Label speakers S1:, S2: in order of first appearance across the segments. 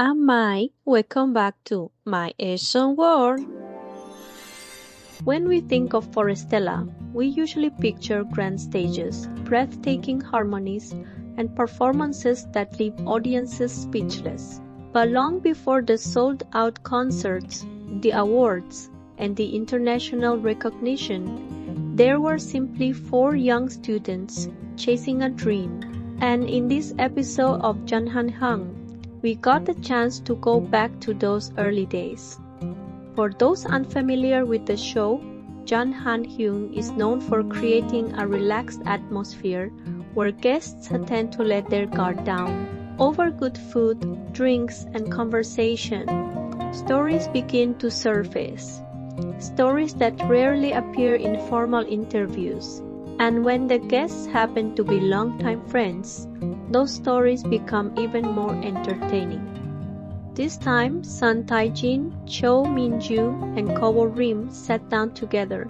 S1: I'm Mai. Welcome back to My Asian World. When we think of Forestella, we usually picture grand stages, breathtaking harmonies, and performances that leave audiences speechless. But long before the sold-out concerts, the awards, and the international recognition, there were simply 4 young students chasing a dream. And in this episode of Junhan Hung, we got the chance to go back to those early days. For those unfamiliar with the show, Jun Han Hyun is known for creating a relaxed atmosphere where guests tend to let their guard down. Over good food, drinks, and conversation, stories begin to surface. Stories that rarely appear in formal interviews. And when the guests happen to be longtime friends, those stories become even more entertaining. This time, Sun Tae-jin, Cho Min-ju, and Ko Rim sat down together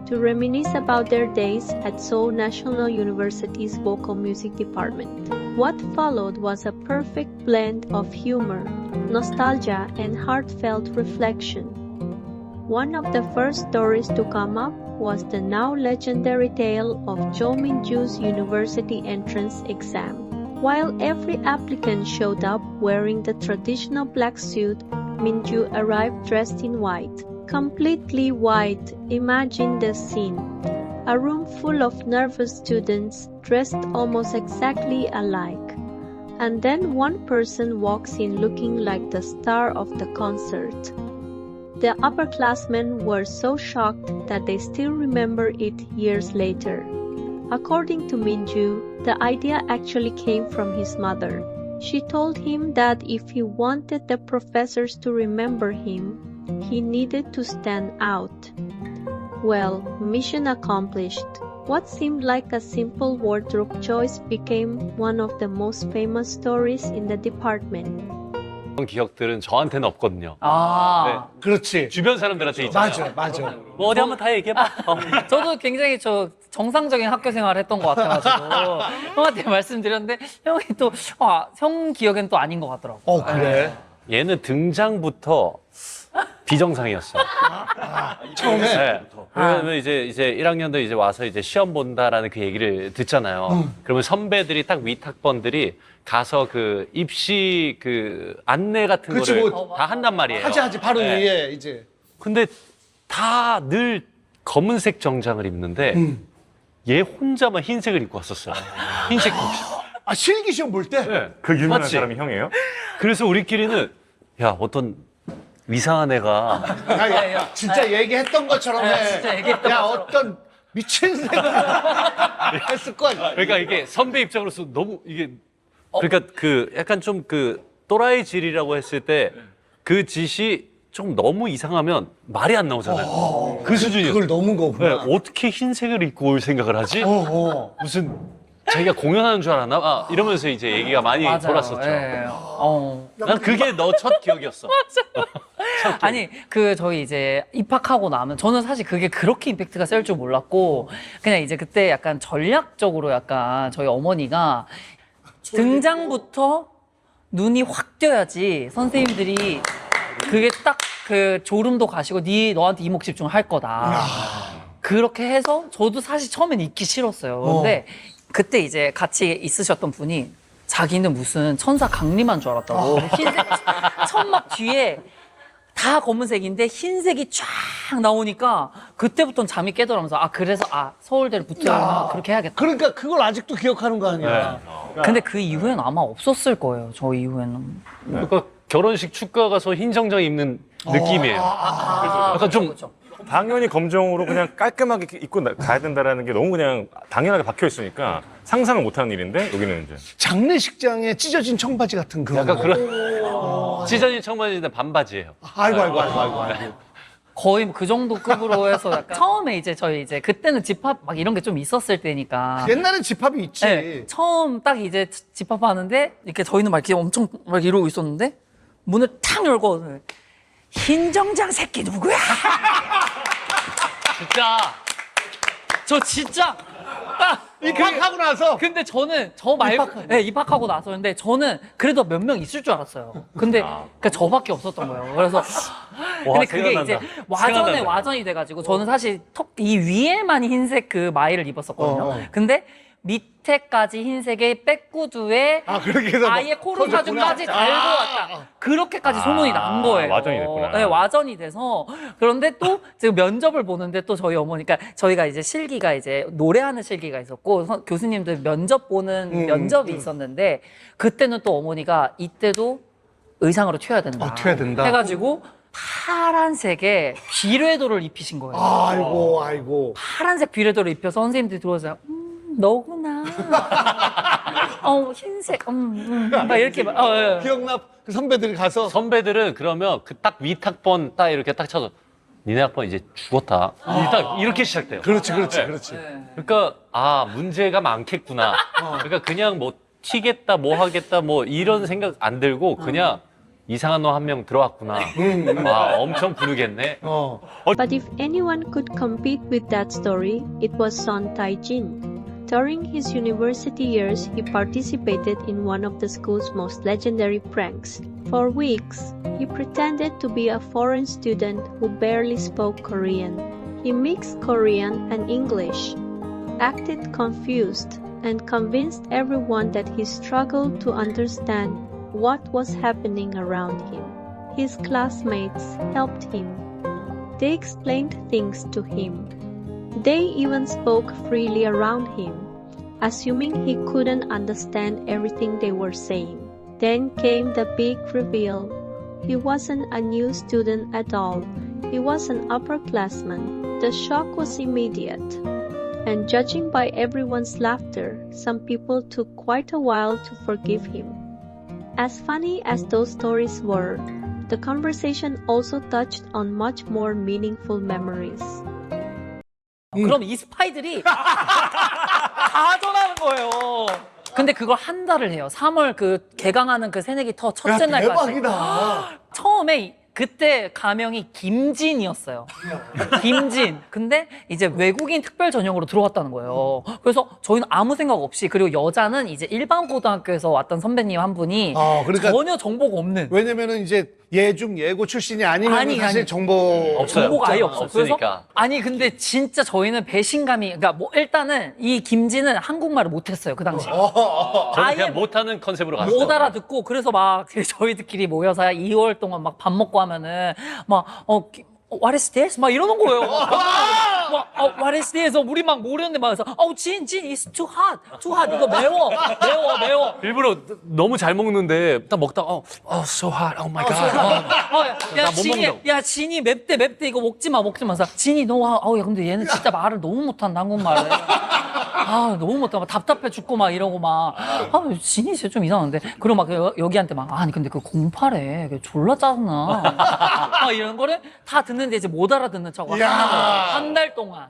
S1: to reminisce about their days at Seoul National University's vocal music department. What followed was a perfect blend of humor, nostalgia, and heartfelt reflection. One of the first stories to come up was the now legendary tale of Jo Min-ju's university entrance exam. While every applicant showed up wearing the traditional black suit, Min-ju arrived dressed in white. Completely white, imagine the scene. A room full of nervous students dressed almost exactly alike. And then one person walks in looking like the star of the concert. The upperclassmen were so shocked that they still remember it years later. According to Min-ju, the idea actually came from his mother. She told him that if he wanted the professors to remember him, he needed to stand out. Well, mission accomplished. What seemed like a simple wardrobe choice became one of the most famous stories in the department.
S2: 그런 기억들은 저한테는 없거든요.
S3: 그렇지.
S2: 주변 사람들한테 있잖아요.
S3: 맞아.
S2: 뭐 어디 한번 다 얘기해봐.
S4: 저도 굉장히 정상적인 학교 생활을 했던 것 같아가지고 형한테 말씀드렸는데 형이 또 형 기억엔 또 아닌 것 같더라고.
S3: 그래?
S2: 얘는 등장부터 비정상이었어요.
S3: 처음에?
S2: 네. 그러면 이제 1학년도 이제 와서 이제 시험 본다라는 그 얘기를 듣잖아요. 그러면 선배들이 딱 위탁번들이 가서 그 입시 그 안내 같은
S3: 그치,
S2: 거를
S3: 뭐,
S2: 다 한단 말이에요.
S3: 하지. 바로
S2: 네.
S3: 위에 이제.
S2: 근데 다 늘 검은색 정장을 입는데 얘 혼자만 흰색을 입고 왔었어요. 흰색 복식.
S3: 실기 시험 볼 때?
S2: 네.
S5: 그 유명한
S2: 맞지?
S5: 사람이 형이에요?
S2: 그래서 우리끼리는 야 어떤 이상한 애가
S3: 야, 진짜 얘기했던 것처럼 해.
S4: 진짜 얘기했던
S3: 야,
S4: 것처럼.
S3: 어떤 미친 새가 했을 거야.
S2: 그러니까 이게 선배 입장으로서 너무 이게 그러니까 그 약간 좀 그 또라이 질이라고 했을 때 그 짓이 좀 너무 이상하면 말이 안 나오잖아요. 그 수준이었어요.
S3: 그걸 넘은 거구나.
S2: 네, 어떻게 흰색을 입고 올 생각을 하지? 무슨 자기가 공연하는 줄 알았나? 이러면서 이제 얘기가 많이 돌았었죠.
S4: 예.
S2: 난 그게 너 첫 기억이었어.
S4: 아니 저희 이제 입학하고 나면 저는 사실 그게 그렇게 임팩트가 셀 줄 몰랐고 그냥 이제 그때 약간 전략적으로 약간 저희 어머니가 등장부터 눈이 확 띄어야지 선생님들이 그게 딱 그 졸음도 가시고 너한테 이목 집중할 거다. 그렇게 해서 저도 사실 처음엔 있기 싫었어요. 근데 그때 이제 같이 있으셨던 분이 자기는 무슨 천사 강림한 줄 알았다고. 흰색 천막 뒤에 다 검은색인데 흰색이 쫙 나오니까 그때부터는 잠이 깨더라면서 그래서 서울대를 붙으려면 그렇게 해야겠다.
S3: 그러니까 그걸 아직도 기억하는 거 아니야.
S4: 근데 그 이후에는 아마 없었을 거예요. 저 이후에는.
S2: 그러니까 결혼식 축가 가서 흰 정장 입는 느낌이에요. 약간 좀
S5: 당연히 검정으로 그냥 깔끔하게 입고 가야 된다는 게 너무 그냥 당연하게 박혀 있으니까 상상을 못하는 일인데 여기는 이제
S3: 장례식장에 찢어진 청바지 같은 그런
S2: 약간
S3: 거.
S2: 그런 찢어진 청바지인데 반바지예요.
S3: 아이고.
S4: 거의 그 정도 급으로 해서 약간 처음에 이제 저희 이제 그때는 집합 막 이런 게 좀 있었을 때니까.
S3: 옛날엔 집합이 있지.
S4: 네, 처음 딱 이제 집합하는데 이렇게 저희는 막 이렇게 엄청 막 이러고 있었는데 문을 탁 열고 흰 정장 새끼 누구야?
S2: 진짜
S4: 저 진짜
S3: 입학하고 나서
S4: 근데 저는 저 말고 네, 입학하고 나서인데 저는 그래도 몇 명 있을 줄 알았어요. 근데 그러니까 저밖에 없었던 거예요. 그래서 근데 그게
S2: 생각난다.
S4: 이제 와전에
S2: 생각난다.
S4: 와전이 돼가지고 저는 사실 이 위에만 흰색 그 마이를 입었었거든요. 근데 밑에까지 흰색의 백구두에
S3: 그렇게 해서
S4: 아예 코르사주까지 달고 왔다. 그렇게까지 소문이 난 거예요.
S5: 와전이 됐구나.
S4: 네, 와전이 돼서. 그런데 또 지금 면접을 보는데 또 저희 어머니가 저희가 이제 실기가 이제 노래하는 실기가 있었고 교수님들 면접 보는 면접이 있었는데 그때는 또 어머니가 이때도 의상으로 튀어야 된다.
S3: 튀어야 된다.
S4: 해가지고 파란색의 비례도를 입히신 거예요.
S3: 아이고.
S4: 파란색 비례도를 입혀서 선생님들이 들어오자 너구나. 흰색. 막 이렇게 막. 예.
S3: 기억나? 그 선배들이 가서
S2: 선배들은 그러면 그 딱 윗학번 딱 이렇게 딱 쳐서 니네 학번 이제 죽었다. 딱 이렇게 시작돼요.
S3: 그렇지.
S2: 그러니까 문제가 많겠구나. 그러니까 그냥 뭐 튀겠다, 뭐 하겠다, 뭐 이런 생각 안 들고 그냥 이상한 놈 한 명 들어왔구나. 엄청 부르겠네.
S1: But if anyone could compete with that story, it was Son Tai-jin. During his university years, he participated in one of the school's most legendary pranks. For weeks, he pretended to be a foreign student who barely spoke Korean. He mixed Korean and English, acted confused, and convinced everyone that he struggled to understand what was happening around him. His classmates helped him. They explained things to him. They even spoke freely around him, assuming he couldn't understand everything they were saying. Then came the big reveal. He wasn't a new student at all. He was an upperclassman. The shock was immediate. And judging by everyone's laughter, some people took quite a while to forgive him. As funny as those stories were, the conversation also touched on much more meaningful memories.
S4: 그럼 이 스파이들이 다 전하는 거예요. 근데 그걸 한 달을 해요. 3월 그 개강하는 그 새내기 터 첫째 날까지.
S3: 대박이다.
S4: 처음에 그때 가명이 김진이었어요. 김진. 근데 이제 외국인 특별 전형으로 들어갔다는 거예요. 그래서 저희는 아무 생각 없이 그리고 여자는 이제 일반 고등학교에서 왔던 선배님 한 분이
S3: 그러니까
S4: 전혀 정보가 없는.
S3: 왜냐면은 이제 예중 예고 출신이 아니면 사실 정보
S2: 없어요.
S4: 정보가 아예 없어.
S2: 없으니까.
S4: 그래서 아니 근데 진짜 저희는 배신감이 그러니까 뭐 일단은 이 김진은 한국말을 못했어요 그 당시.
S2: 저는 그냥 못하는 컨셉으로 갔어요.
S4: 못 알아듣고 그래서 막 저희들끼리 모여서 2월 동안 막 밥 먹고 하면은 막 What is this? 막 이러는 거예요. What is this? 우리 막 모르는데 막 해서 진, it's too hot. 이거 매워.
S2: 일부러 너무 잘 먹는데 딱 먹다가 so hot. Oh my god.
S4: 야,
S2: 나못
S4: 진이,
S2: 먹는다고.
S4: 야, 진이 맵대, 이거 먹지 마. 진이 야, 근데 얘는 진짜 말을 너무 못한다, 한국말을. 너무 못하고 답답해 죽고 막 이러고 막. 진이 진짜 좀 이상한데. 그리고 막 여기한테 막, 아니, 근데 그 08에 졸라 짜증나. 막 이런 거를 다 듣는데 이제 못 알아듣는 척. 한 달 동안.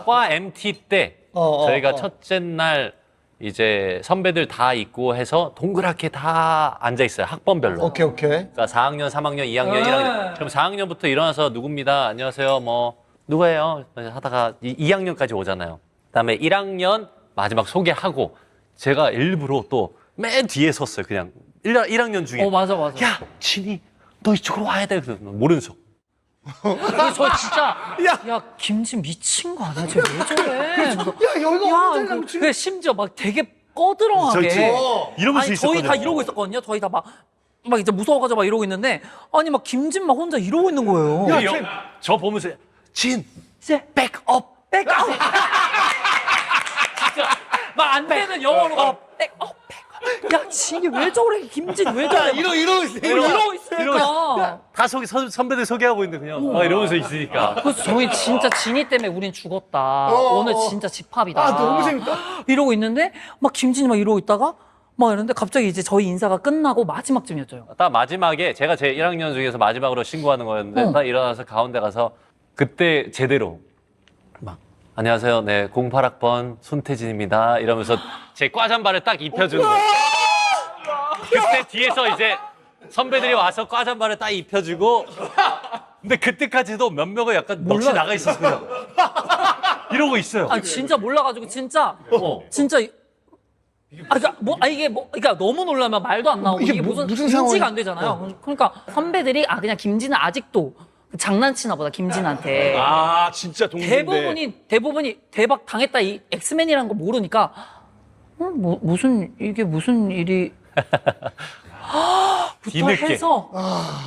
S2: 과 MT 때 저희가 첫째 날 이제 선배들 다 있고 해서 동그랗게 다 앉아 있어요. 학번별로.
S3: 오케이.
S2: 그러니까 4학년, 3학년, 2학년, 1학년. 그럼 4학년부터 일어나서 누굽니다. 안녕하세요. 뭐 누구예요? 하다가 2학년까지 오잖아요. 그다음에 1학년 마지막 소개하고 제가 일부러 또 맨 뒤에 섰어요. 그냥 1학년 중에.
S4: 맞아.
S2: 야, 진이 너 이쪽으로 와야 돼. 그래서 모르는 척.
S4: 그래서 저 진짜 야 김진 미친 거 아니야? 쟤 왜 저래?
S3: 야 여기가 언제나
S4: 그 심지어 막 되게 꺼드렁하게
S2: 이러면서
S4: 아니 저희
S2: 있었거든요.
S4: 다 이러고 있었거든요. 저희 다 막 이제 무서워가지고 막 이러고 있는데 아니 막 김진 막 혼자 이러고 있는 거예요.
S2: 저 보면서 진, 백업.
S4: 막 안 되는 영어로 막 백업. 야 진이 왜 저래? 김진 왜 저래?
S3: 이러고
S4: 있으니까.
S2: 다 선배들 소개하고 있는데 그냥 막 이러면서 있으니까.
S4: 그래서 저희 진짜 진이 때문에 우린 죽었다. 오늘 진짜 집합이다.
S3: 너무 재밌다.
S4: 이러고 있는데 막 김진이 막 이러고 있다가 막 이러는데 갑자기 이제 저희 인사가 끝나고 마지막쯤이었죠.
S2: 딱 마지막에 제가 제 1학년 중에서 마지막으로 신고하는 거였는데 딱 일어나서 가운데 가서 그때 제대로 막 안녕하세요. 네, 08학번 손태진입니다. 이러면서 제 과잠바를 딱 입혀주는 거예요. 그때 뒤에서 이제 선배들이 와서 과잠바를 딱 입혀주고 근데 그때까지도 몇 명은 약간 넋이 나가 있었어요. 이러고 있어요.
S4: 아니 진짜 몰라가지고 진짜 그러니까 너무 놀라면 말도 안 나오고
S3: 이게
S4: 이게 무슨
S3: 무슨
S4: 인지가
S3: 상황이-
S4: 안 되잖아요. 그러니까 선배들이 그냥 김진은 아직도 장난치나 보다 김진한테.
S6: 아 진짜 동생인데.
S4: 대부분이 대박 당했다 이 엑스맨이라는 거 모르니까 이게 무슨 일이 부터
S2: 뒤늦게.
S4: 해서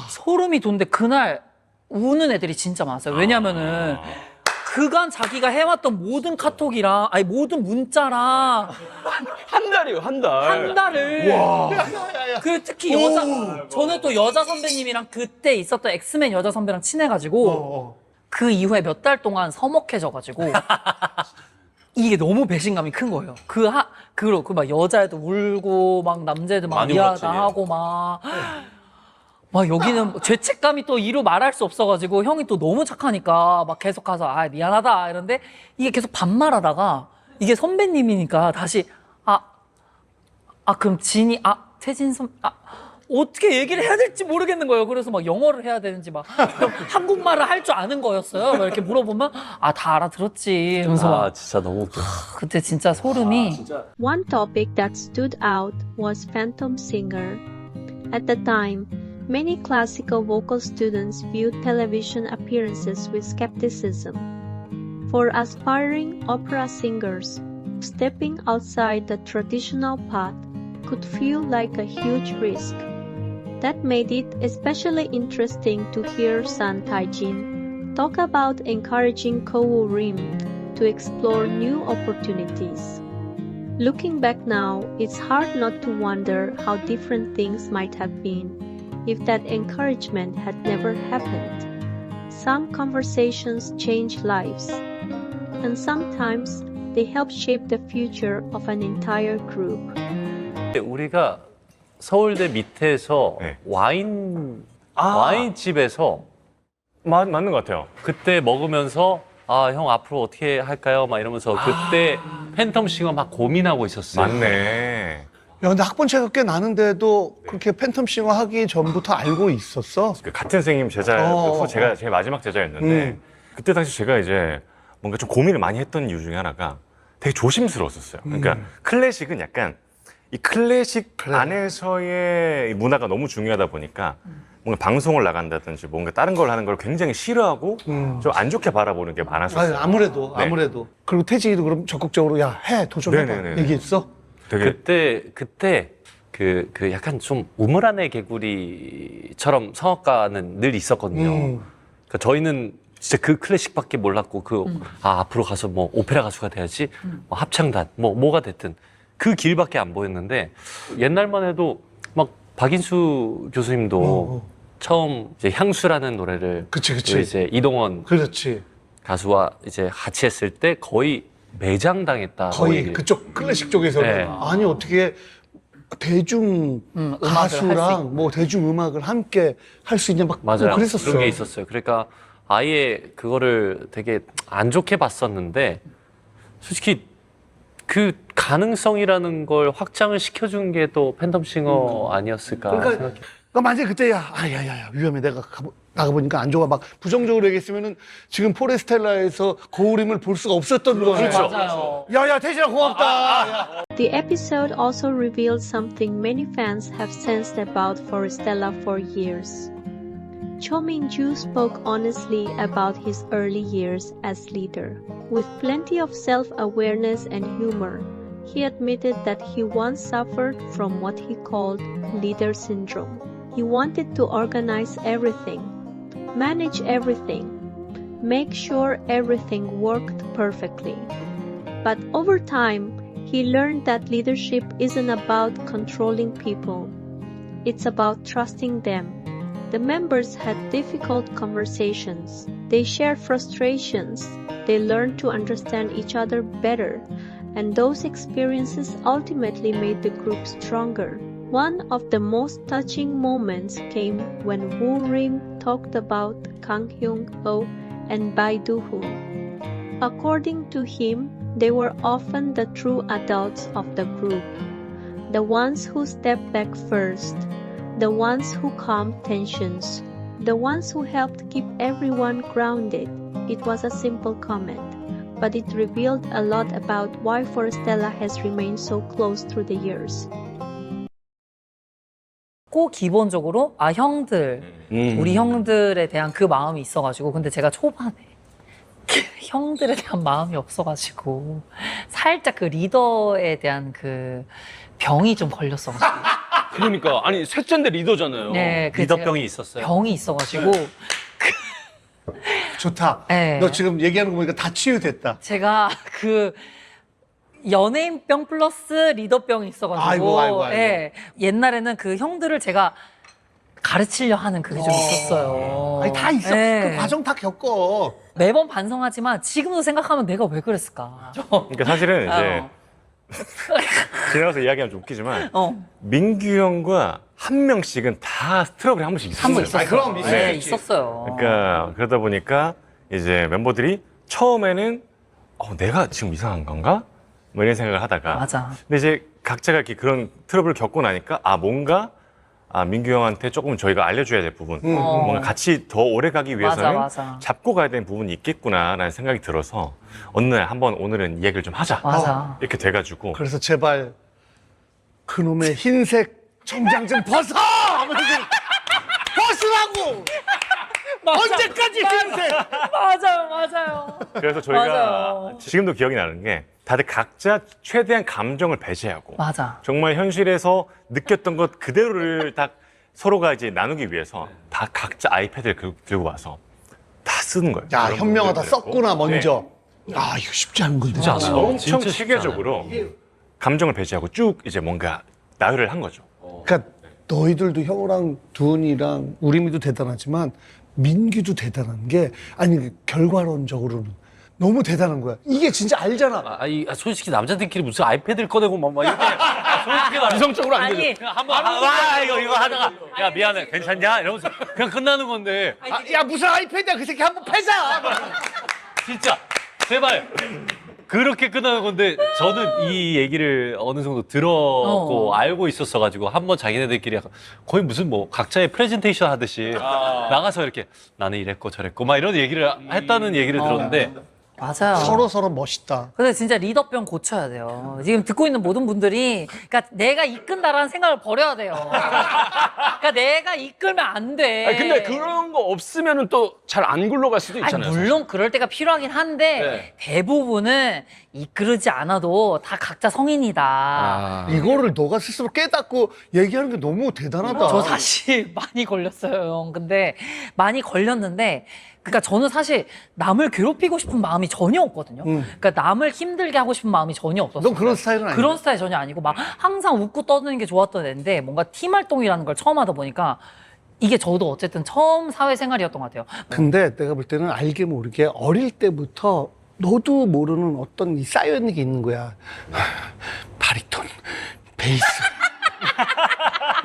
S4: 소름이 돋는데 그날 우는 애들이 진짜 많았어요. 왜냐면은 그간 자기가 해왔던 모든 카톡이랑 모든 문자랑
S6: 한 달이에요, 한 달.
S4: 한 달을 그 특히 저는 또 여자 선배님이랑 그때 있었던 엑스맨 여자 선배랑 친해가지고 그 이후에 몇 달 동안 서먹해져가지고 이게 너무 배신감이 큰 거예요. 그리고 막 여자애도 울고 막 남자애도 막
S2: 많이
S4: 미안하다
S2: 울었지.
S4: 하고 막 여기는 죄책감이 또 이루 말할 수 없어가지고 형이 또 너무 착하니까 막 계속 가서 미안하다 이런데 이게 계속 반말하다가 이게 선배님이니까 다시 그럼 태진 어떻게 얘기를 해야 될지 모르겠는 거예요. 그래서 막 영어를 해야 되는지 막 한국말을 할 줄 아는 거였어요. 막 이렇게 물어보면 다 알아들었지. 이러면서 막
S2: 진짜 너무 웃겨.
S4: 그때 진짜 소름이.
S1: One topic that stood out was Phantom Singer. At the time, many classical vocal students viewed television appearances with skepticism. For aspiring opera singers, stepping outside the traditional path could feel like a huge risk. That made it especially interesting to hear San Taijin talk about encouraging Kowu Rim to explore new opportunities. Looking back now, it's hard not to wonder how different things might have been if that encouragement had never happened. Some conversations change lives, and sometimes they help shape the future of an entire group.
S2: 우리가 서울대 밑에서
S5: 네.
S2: 와인집에서
S5: 맞는 것 같아요.
S2: 그때 먹으면서 형 앞으로 어떻게 할까요? 막 이러면서 그때 팬텀싱어 막 고민하고 있었어요.
S5: 맞네.
S3: 야, 근데 학번차가 꽤 나는데도 그렇게 팬텀싱어 하기 전부터 알고 있었어?
S5: 그 같은 선생님 제자여서 제가 제일 마지막 제자였는데 그때 당시 제가 이제 뭔가 좀 고민을 많이 했던 이유 중에 하나가 되게 조심스러웠었어요. 그러니까 클래식은 약간 이 클래식 안에서의 이 문화가 너무 중요하다 보니까 뭔가 방송을 나간다든지 뭔가 다른 걸 하는 걸 굉장히 싫어하고 좀 안 좋게 바라보는 게 많았었어요.
S3: 아무래도. 그리고 태진이도 그럼 적극적으로 도전해봐.
S5: 네네네.
S3: 얘기했어?
S5: 되게
S2: 그때 그 약간 좀 우물안의 개구리처럼 성악가는 늘 있었거든요. 그러니까 저희는 진짜 그 클래식밖에 몰랐고 앞으로 가서 뭐 오페라 가수가 돼야지, 뭐 합창단 뭐가 됐든 그 길밖에 안 보였는데 옛날만 해도 막 박인수 교수님도 처음 이제 향수라는 노래를
S3: 그치.
S2: 이제 이동원
S3: 그렇지.
S2: 가수와 이제 같이 했을 때 거의 매장당했다.
S3: 거의 그쪽 클래식 쪽에서는.
S2: 네.
S3: 아니, 어떻게 대중
S4: 음악을 할수
S3: 가수랑 뭐 대중 음악을 함께 할 수 있냐 막
S2: 맞아요.
S3: 그랬었어.
S2: 그런 게 있었어요. 그러니까 아예 그거를 되게 안 좋게 봤었는데 솔직히 그 가능성이라는 걸 확장을 시켜준 게 또 팬텀싱어 아니었을까 생각해요.
S3: 그러니까 만약에 그때 위험해. 내가 나가보니까 안 좋아. 막 부정적으로 얘기했으면은 지금 포레스텔라에서 고우림을 볼 수가 없었던 거야.
S4: 맞아요.
S3: 야, 태진아 고맙다.
S1: The episode also revealed something many fans have sensed about Forestella for years. Cho Min-ju spoke honestly about his early years as leader. With plenty of self-awareness and humor, he admitted that he once suffered from what he called leader syndrome. He wanted to organize everything, manage everything, make sure everything worked perfectly. But over time, he learned that leadership isn't about controlling people. It's about trusting them. The members had difficult conversations. They shared frustrations. They learned to understand each other better. And those experiences ultimately made the group stronger. One of the most touching moments came when Woo Rim talked about Kang Hyung-ho and Bai Do-hoon. According to him, they were often the true adults of the group, the ones who stepped back first, the ones who calmed tensions, the ones who helped keep everyone grounded. It was a simple comment, but it revealed a lot about why Forestella has remained so close through the years.
S4: 꼭 기본적으로 형들 우리 형들에 대한 그 마음이 있어가지고 근데 제가 초반에 형들에 대한 마음이 없어가지고 살짝 그 리더에 대한 그 병이 좀 걸렸어가지고
S6: 그러니까 아니 셋째인데 리더잖아요.
S4: 네, 그
S2: 리더병이
S4: 제가
S2: 있었어요.
S4: 병이 있어가지고
S3: 좋다.
S4: 네.
S3: 너 지금 얘기하는 거 보니까 다 치유됐다.
S4: 제가 그 연예인병 플러스 리더병이 있어가지고
S3: 아이고.
S4: 예, 옛날에는 그 형들을 제가 가르치려 하는 그게 좀 있었어요.
S3: 아니, 다 있어.
S4: 예.
S3: 그 과정 다 겪어.
S4: 매번 반성하지만 지금도 생각하면 내가 왜 그랬을까?
S5: 그러니까 사실은 이제
S4: 어.
S5: 지나가서 이야기하면 좀 웃기지만 민규 형과 한 명씩은 다 트러블이 한 번씩 있었어요.
S4: 한 번 있었어요.
S3: 아니, 그럼 있어야지.
S4: 네, 있었어요.
S5: 그러니까 그러다 보니까 이제 멤버들이 처음에는 내가 지금 이상한 건가? 뭐 이런 생각을 하다가
S4: 맞아.
S5: 근데 이제 각자가 이렇게 그런 트러블을 겪고 나니까 뭔가 민규 형한테 조금 저희가 알려줘야 될 부분 뭔가 같이 더 오래 가기 위해서는
S4: 맞아.
S5: 잡고 가야 되는 부분이 있겠구나라는 생각이 들어서 어느 날 한번 오늘은 이야기를 좀 하자
S4: 맞아.
S5: 이렇게 돼가지고
S3: 그래서 제발 그놈의 흰색 정장 좀 벗어! 하면서 벗으라고! 언제까지 흰색!
S4: 맞아요.
S5: 그래서 저희가
S4: 맞아요.
S5: 지금도 기억이 나는 게 다들 각자 최대한 감정을 배제하고
S4: 맞아.
S5: 정말 현실에서 느꼈던 것 그대로를 다 서로가 이제 나누기 위해서 다 각자 아이패드를 들고 와서 다 쓰는 거예요.
S3: 야,
S5: 그런
S3: 현명하다.
S5: 분들도 있고.
S3: 썼구나, 먼저.
S5: 네.
S3: 아, 이거 쉽지 않은 건데.
S2: 쉽지 않아요.
S5: 엄청
S2: 진짜 쉽지
S5: 체계적으로 감정을 배제하고 쭉 이제 뭔가 나열을 한 거죠.
S3: 그러니까 너희들도 형이랑 두은이랑 우림이도 대단하지만 민규도 대단한 게 아니 결과론적으로는 너무 대단한 거야. 이게 진짜 알잖아.
S2: 솔직히 남자들끼리 무슨 아이패드를 꺼내고 막 이렇게 솔직히 말해.
S6: 이성적으로 안
S4: 아니,
S6: 되죠.
S2: 그냥 한번 이거 하다가 야 미안해 괜찮냐 이러면서 그냥 끝나는 건데
S3: 야 무슨 아이패드야 그 새끼 한번 패자.
S2: 진짜 제발 그렇게 끝나는 건데 저는 이 얘기를 어느 정도 들었고 알고 있었어가지고 한번 자기네들끼리 약간 거의 무슨 뭐 각자의 프레젠테이션 하듯이 나가서 이렇게 나는 이랬고 저랬고 막 이런 얘기를 했다는 얘기를 들었는데
S4: 맞아요.
S3: 서로 멋있다.
S4: 근데 진짜 리더병 고쳐야 돼요. 지금 듣고 있는 모든 분들이 그러니까 내가 이끈다라는 생각을 버려야 돼요. 그러니까 내가 이끌면 안 돼.
S6: 아니, 근데 그런 거 없으면은 또 잘 안 굴러갈 수도
S4: 아니,
S6: 있잖아요.
S4: 물론 그럴 때가 필요하긴 한데
S6: 네.
S4: 대부분은 이끌지 않아도 다 각자 성인이다.
S3: 이거를 너가 스스로 깨닫고 얘기하는 게 너무 대단하다.
S4: 저 사실 많이 걸렸어요, 형. 근데 많이 걸렸는데 그러니까 저는 사실 남을 괴롭히고 싶은 마음이 전혀 없거든요. 그러니까 남을 힘들게 하고 싶은 마음이 전혀 없었어요.
S3: 넌 그런 스타일은 아니야.
S4: 그런 스타일 전혀 아니고 막 항상 웃고 떠드는 게 좋았던 애인데 뭔가 팀 활동이라는 걸 처음 하다 보니까 이게 저도 어쨌든 처음 사회생활이었던 것 같아요.
S3: 근데 내가 볼 때는 알게 모르게 어릴 때부터 너도 모르는 어떤 이 쌓여있는 게 있는 거야. 바리톤, 베이스.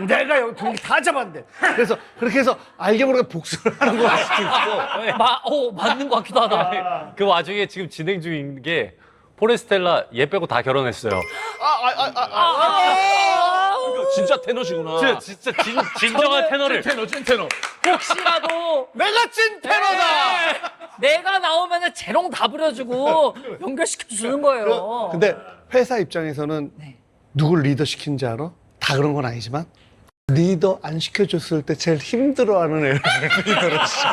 S3: 내가 여기 분위기 다 잡았는데. 그래서 그렇게 해서 알게 모르게 복수를 하는 걸 수도 있고.
S4: 맞는 것 같기도 하다.
S2: 그 와중에 지금 진행 중인 게 포레스텔라 얘 빼고 다 결혼했어요.
S6: 진짜 테너시구나.
S2: 진짜 진정한 테너를
S6: 찐 테너.
S4: 혹시라도
S3: 내가 찐 테러다!
S4: 내가 나오면은 재롱 다 부려주고 연결시켜 주는 거예요.
S3: 근데 회사 입장에서는
S4: 네.
S3: 누굴 리더 시킨지 알아? 다 그런 건 아니지만 리더 안 시켜줬을 때 제일 힘들어하는 애를 리더로 시켜.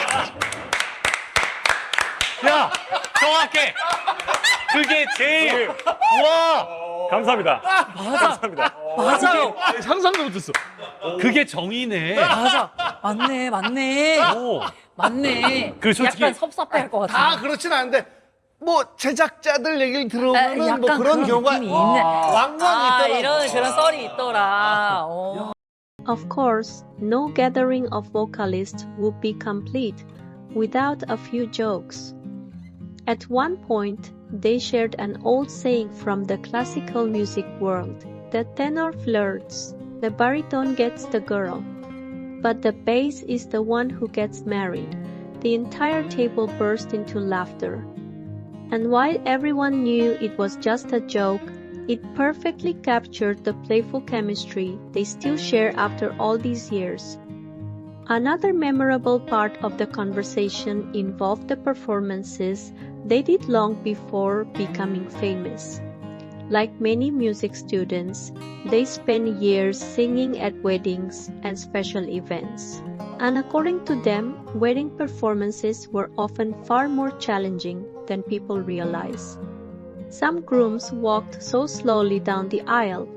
S2: 야 정확해. 그게 제일
S5: 감사합니다.
S4: 맞아요.
S6: 상상도 못했어.
S2: 그게 정의네.
S4: 맞아. 맞네.
S2: 오.
S4: 맞네.
S2: 그 솔직히-
S4: 약간 섭섭해할 것 같아.
S3: 다 그렇진 않은데 뭐 제작자들 얘기를 들어보면은 뭐
S4: 약간
S3: 그런 경우가
S4: 느낌이 있네.
S3: 왕왕이 있더라고.
S4: 이런 그런 썰이 있더라.
S1: Of course, no gathering of vocalists would be complete without a few jokes. At one point, they shared an old saying from the classical music world. The tenor flirts, the baritone gets the girl, but the bass is the one who gets married. The entire table burst into laughter. And while everyone knew it was just a joke, it perfectly captured the playful chemistry they still share after all these years. Another memorable part of the conversation involved the performances they did long before becoming famous. Like many music students, they spent years singing at weddings and special events. And according to them, wedding performances were often far more challenging than people realize. Some grooms walked so slowly down the aisle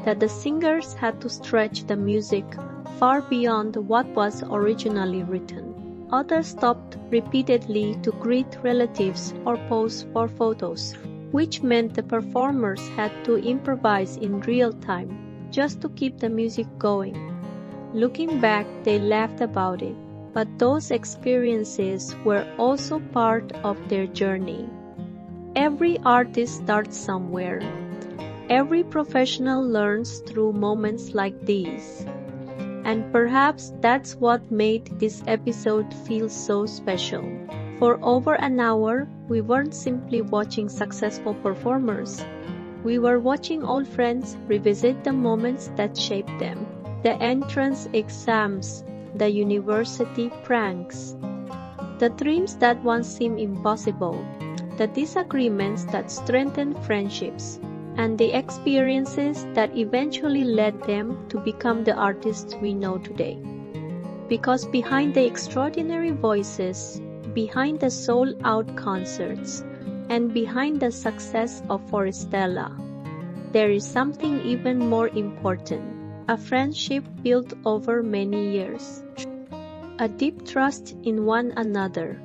S1: that the singers had to stretch the music far beyond what was originally written. Others stopped repeatedly to greet relatives or pose for photos, which meant the performers had to improvise in real time just to keep the music going. Looking back, they laughed about it, but those experiences were also part of their journey. Every artist starts somewhere. Every professional learns through moments like these. And perhaps that's what made this episode feel so special. For over an hour, we weren't simply watching successful performers. We were watching old friends revisit the moments that shaped them. The entrance exams, the university pranks, the dreams that once seemed impossible, the disagreements that strengthened friendships, and the experiences that eventually led them to become the artists we know today. Because behind the extraordinary voices, behind the sold-out concerts, and behind the success of Forestella, there is something even more important, a friendship built over many years, a deep trust in one another,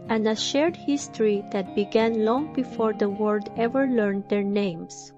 S1: and a shared history that began long before the world ever learned their names.